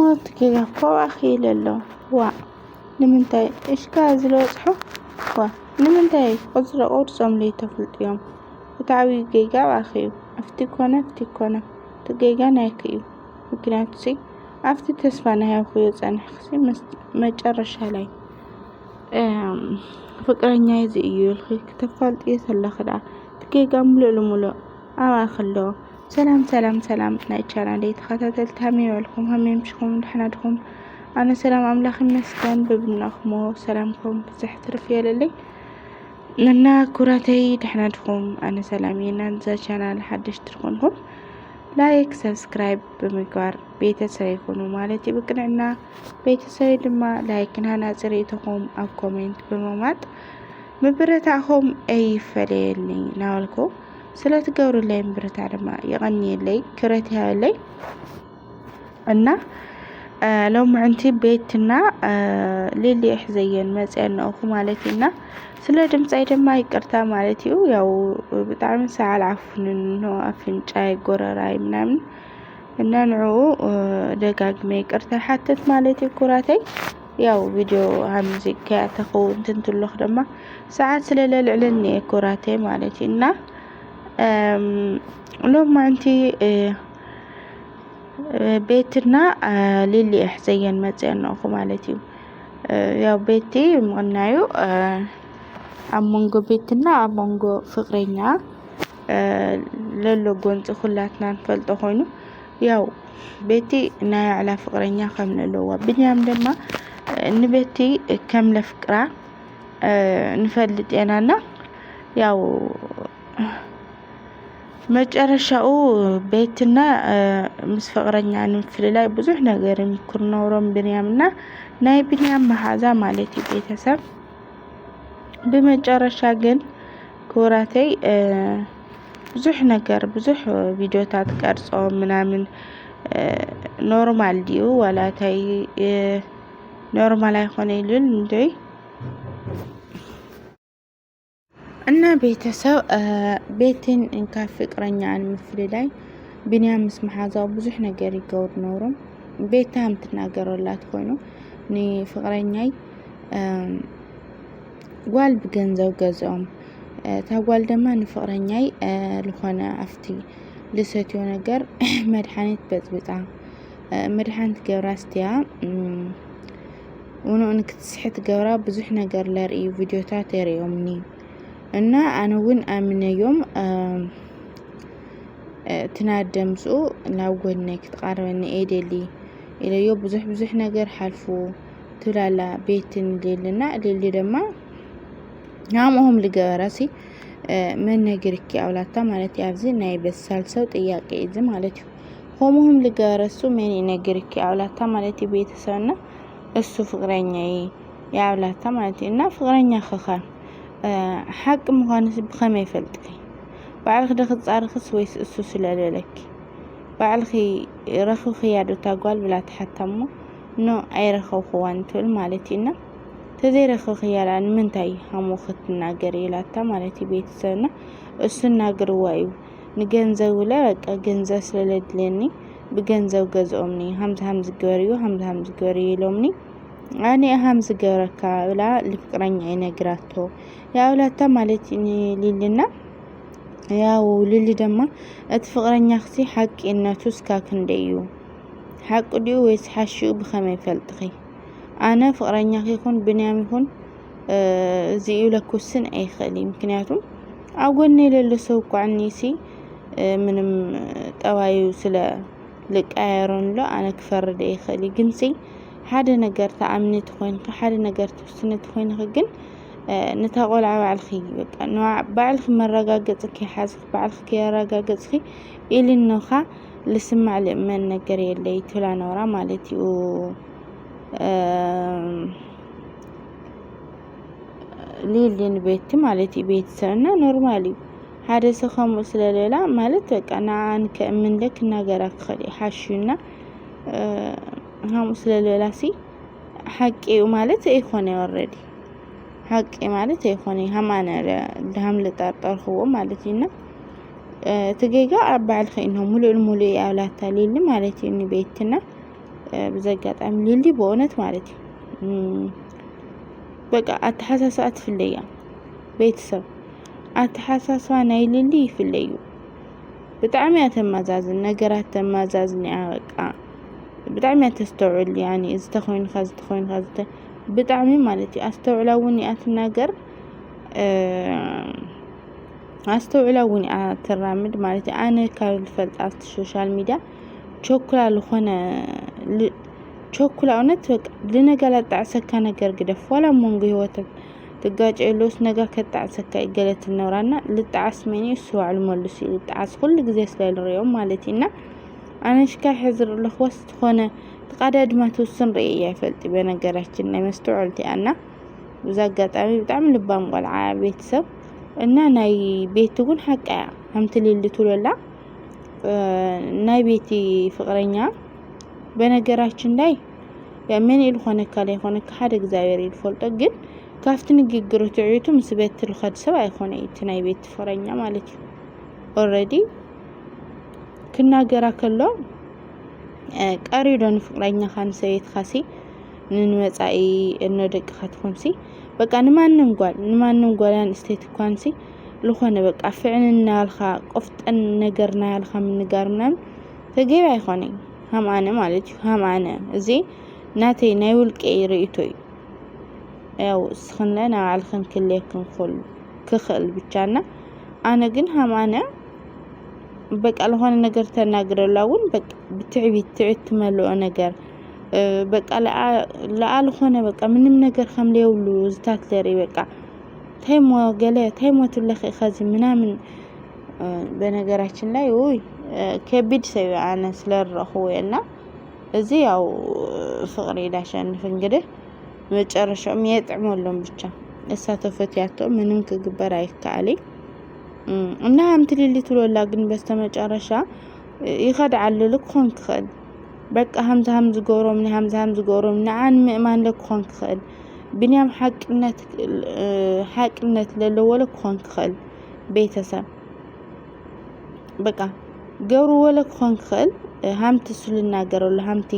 موت كذا فواخي لله وا نمنتاي إيش كازلو صحو وا نمنتاي قصر أورسم لي تفلت يوم وتعوي جيجا واخيو أفتي كونا تجيجا ناكيو ممكن أفتي تسفانة هاي خوي أنا خسي ما جرش علي فكرني زي يلخي كتفلت يسلا خدا تجيجا ملو أما خلو سلام نايتشانا دي تخاتل تامي والكم همي مشكم لحنادكم أنا سلام أملاخ مسكن ببناخمو سلامكم بزحت رفيا للي لنا كراتي تحنادكم أنا سلامينا نزا شانال حدش ترخونكم لايك سبسكرايب بمقار بيتا سيكونوا مالتي بقنعنا بيتا سيد ما لايكنا نازريتكم أو كومنت بمومات مبرتاهم أي فليلي ناولكم سلا تقوروا لي مبرتا لما يغني لي كرتها لي أنا لو معنتي بيتنا للي إحزين مزينا أخو مالتنا سلا دمس أيضا ما يكرتا مالتيو يو بتعمل ساعة العفن إنه أفن جاي قرراي منامن إنه نعو دقاق ما يكرتا حتى مالتي كراتي يو فيديو همزي كاتقو انتنتو اللخدمة ساعات سلا للعلني كراتي مالتنا لو معنتي بيتنا للي إحزين مزينا أخو مالتيو يا بيتي مغنايو أمونغو بيتنا أمونغو فقرينا للو قونت خلاتنا نفلتو خوينو ياو بيتي نايا على فقرينا خمنا لوا بنيام لما نبيتي كاملة فقرة نفلت ينانا ياو መጨረሻው ቤትና ምስ ፍቅረኛ ንፍልላይ ብዙሕ ነገር ይምክር ኖሮም ብንያምና ናይ ብንያም መሓዛ ማለት ቤተሰብ በመጨረሻ ግን ኩራተይ ብዙሕ ነገር ብዙሕ ቪዲዮታት ቀርጾ ምናምን ኖርማል ዲዩ ወላታይ ኖርማል አይሆነ ይሉን እንዴ እና ቤተሰብ ቤትን እንካ ፍቅረኛን ምፍልላይ ብንያም ምስ መሓዛው ብዙሕ ነገር ይገብር ኖሮም ቤታም ትናገረላት ኮይኑ ኒ ፍቅረኛይ ጓል ብገንዘብ ገዛኦም ታጓል ደማ ንፍቅረኛይ ልኾነ አፍቲ ልሰትዮ ነገር መድሓኒት በጥብጣ መድሓኒት ገብራስትያ ወኖን ክትስሕት ገብራ ብዙሕ ነገር ለርኢ ቪዲዮታት የሪዮምኒ እና አነውን አምነዮም ትናደምጹ ላወነይ ክትቃርበኒ ኤደሊ ኢለዮ ብዙሕ ነገር ሓልፉ ትላላ ቤትን ሌልና ሌሊ ደማ ናምኦም ልገበራሲ ምን ነገርኪ አውላታ ማለት ያብዚ ናይ በሳል ሰው ጥያቄ እዚ ማለት ሆሞም ልገበረሱ ምን ነገርኪ አውላታ ማለት ቤተሰብና እሱ ፍቅረኛዬ ያውላታ ማለት እና ፍቅረኛ ኸኻ حق مخانس بخمي فلتكي بعلخ دخل صارخس ويس اسو سلالك بعلخي رخو خيادو تاقوال بلا تحتمو نو اي رخو خوان تول مالتينا تذي رخو خيالان منتاي همو ختنا قريلاتا مالتي بيتسانا اسو ناقر وايو نجنزو لا بقى جنزا سلالد ليني بجنزو قزومني همز قوريو لومني أنا أهم زجرك ولا لفكرني أنا قرأته يا ولا مالتني ليلنا يا وللي دما أتفكرني أختي حق إنه تسكاك نديو حق ديو ويسحشو بخمي فلتخي أنا فكرني أخي يكون بنيام يكون زيو لكوسن أي خلي يمكناتهم أقولني للسوق عني سي من توايو سلا لك أيرون لا أنا كفرد أي خلي جنسي حدا نجار تأمنت خوين حدا نجار تسنت خوين خجن نتقول على الخي بقى نوع بعلخ مرة جاجتك حاسك بعلخ كيا راجتك إلى النخا لسمع لمن نجاري اللي تلا نورا مالتي و ليلي نبيت مالتي بيت سنة نورمالي هذا سخام وصل لا مالت بقى أنا عنك من لك نجارك خلي حشينا هم سلالاسي حقي ومالت ايخوني already حقي مالت ايخوني هم انا دهم لطرطر هو مالتينا تجيجا بعد انهم ملو اولاد تاليل مالتي اني بيتنا بزقات للي بونت مالتي بقى أتحسسات في الليل بيتسب أتحسسوا نايللي في الليل بتعمي أتمازازن نجرات تمازازني بقى بتعمي تستوعل يعني إذا تخوين خزت بتعمي مالتي أستوعلوني أتناجر أستوعلوني أترامد مالتي أنا كالفلت السوشيال ميديا شوكلا لخنا شوكلا أنت لنقلت تعسكا نجر قدف ولا منقي هوتك تقاج إلوس نجا كتعسكا قلت النورانا للتعس مني سوى المولسي للتعس كل جزيس للريوم مالتينا أنا شكا حزر لخوست خونا تقادد ما توسن رئيه فلتي بينا قرشتنا مستوعلتي أنا وزاقات أمي بتعمل بام والعا بيتسب إنا ناي بيتقون حقا همتلي اللي تولولا ناي بيتي فقرينيا بينا قرشتنا لاي يعني إلو خونك حاد اكزاويري الفولطة قد كافتن قيقرو تعيوتو مسبيت الخد سوا يخوني تناي بيت فرينيا مالتي already كنا قرا كله قاريدون فقرينيا خان سيت خاسي ننوصاي انو دق خاتكمسي بقى نمانن قالان استيت كوانسي لخونه بقى فعننا الخا قفطن نغرنا الخا من نغرنا تجيب يخوني هم انا مالتي هم انا زي ناتي نايولقي ريتوي ያው ስخننا على خن كليكن خل كخل ብቻና انا ግን ሃማነ በቃ ለሆነ ነገር ተናግረላውን በቃ ብትዕቢት መለኦ ነገር በቃ ለአልሆነ በቃ ምንም ነገር ከምለውሉ ዝታት ለሪ በቃ ታይሞ ትለኸ ኸዚ ምናምን በነገራችን ላይ ወይ ከቢድ ሰው አነ ስለረኹና እዚ ያው ፍቅሪ ዳሸንፍ እንግዲህ መጨረሻው የሚያጥመውለም ብቻ እሳተፈት ያተው ምንም ከግበር አይካለይ እና አምትልሊ ትሎላ ግን በስተመጨረሻ ይخدعል ልኩን ክል በቃ همز ጎሮም ንዓን ምእማን ለኩን ክል ብንያም حقነት ለለወለ ኩን ክል ቤተሰብ በቃ ገብሩ ወለ ኩን ክል همت سلناገረው ለhamቲ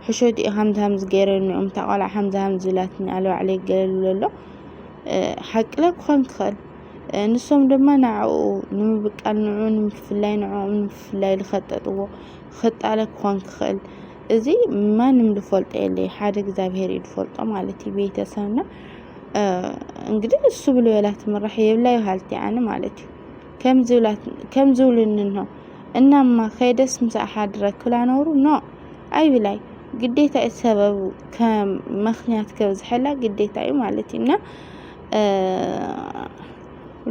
حشود همز غيرن تقالع همز لاتني على عليه قالوا له حق لك خنخل نسوم دما نعو نمبقال نعون مفلاي نعون مفلاي لخططو خط على خنخل ازي ما نمدفولط يلي حاد እግዚአብሔር ይድፈልጦ ማለት ቤተሰብና እንግዲህ እሱ ብሎ ያላት መራህ ይብላይ ሀልቲ አነ ማለት ከምዝውልን ነው እናማ ከይደስ ምሳሐ ድረክላ ኖሩ ነው አይ ብላይ ግዴታ ሰበብ ከመኽንያት ከብዝሐላ ግዴታ እዩ ማለትና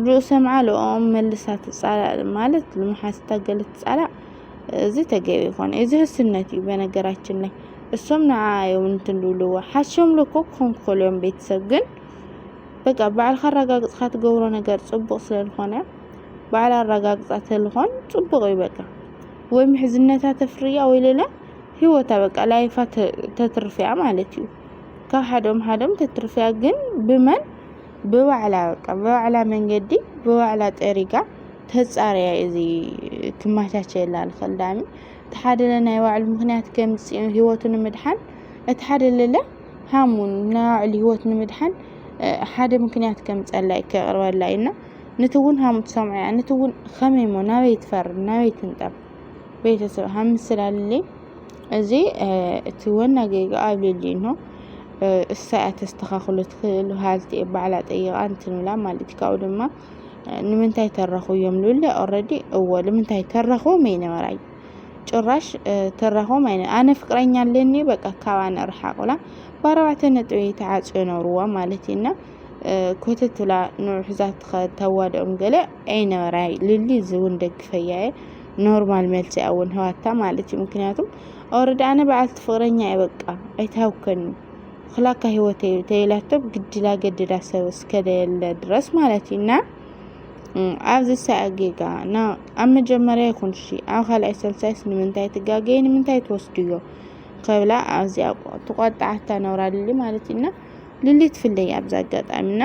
ሩሰም ዓለም መልሳት ጻላ ማለት ለማሐስታ ገለት ጻላ እዚ ተገቢ ሆነ እዚ ህስነቲ በነገራችን ላይ እሱም ናአዩ እንትሉሉ ሐሽም ለኮም ኮሎም ቤተሰብ ግን በቃ ባል ኸራጋግጽት ገብሮ ነገር ጽቡቅ ስለሆነ ባል አረጋግጻት ለሆን ጽቡቅ ይበቃ ወይ ምሕዝነታ ተፍሪያ ወይ ለላ ህይወታ በቃ ላይፋ ተትርፊያ ማለት እዩ ከሐዶም ተትርፊያ ግን በመን በዋዕላ በቃ በዋዕላ መንገዲ በዋዕላ ጠሪጋ ተጻሪያ እዚ ክማቻቸ ይላል خلዳሚ ተሐደለና ይዋዕል ምክንያት ከምጽ ህይወቱን ምድሓን እተሐደለለ ሃሙን ናዕል ህይወቱን ምድሓን ሓደ ምክንያት ከምጸላይ ከቅርበላይና ንትውን ሃሙት ሰምዓ ንትውን ኸመይሞ ናበይ ትፈር ናበይ ትንጠብ ቤተሰብ ሃምስላልሊ እዚ ትወና ገይጋ አብልሊ ነው الساعه تستخخلت هالتي بعلا طيقه انتنلا مالتي ድማ ንምንታይ ተረኹ የምሉለ ኦሬዲ እወል ንምንታይ ተረኹ መይነ መራይ ጭራሽ ተረኹ መይነ አነ ፍቅረኛ ለኒ በቃ ካባና ረሓቁላ ባራዋተ ነጥብ ተዓጽነሩዋ ማለቲና ኮተትላ ንሕዛት ተዋደም ገለ አይነ መራይ ልሊ ዝውን ደግፈያየ ኖርማል መልሲ አውን ህዋታ ማለቲ ምክንያቱም ኦሬዲ አነ በዓልት ፍቅረኛ ይበቃ አይታውከኒ خلاك ህይወቴ ተይላተብ ግድላ ገድዳ ሰብ እስከደለ ድረስ ማለቲና ኣብዚ ሰዓጌጋ ና አመጀመሪያ ይኩንሺ አው ኻላይ ሰልሳይስ ንምንታይ ትጋገይን ንምንታይ ተወስድዮ ከብላ ኣብዚ ተቆጣዓታ ነውራልሊ ማለቲና ልሊት ፍለይ አብዛጋጣምና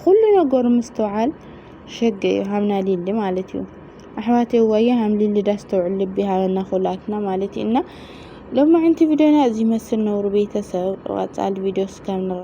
ሁሉ ነገር ምስተዋል ሸገይ ሃምና ሊሊ ማለቲው አህዋቴ ወያ ሃም ሊሊ ዳስተውል ቢሃና ኹላትና ማለቲና لما عندي فيديونا زي مسل نور بيتسب وقال فيديو سكان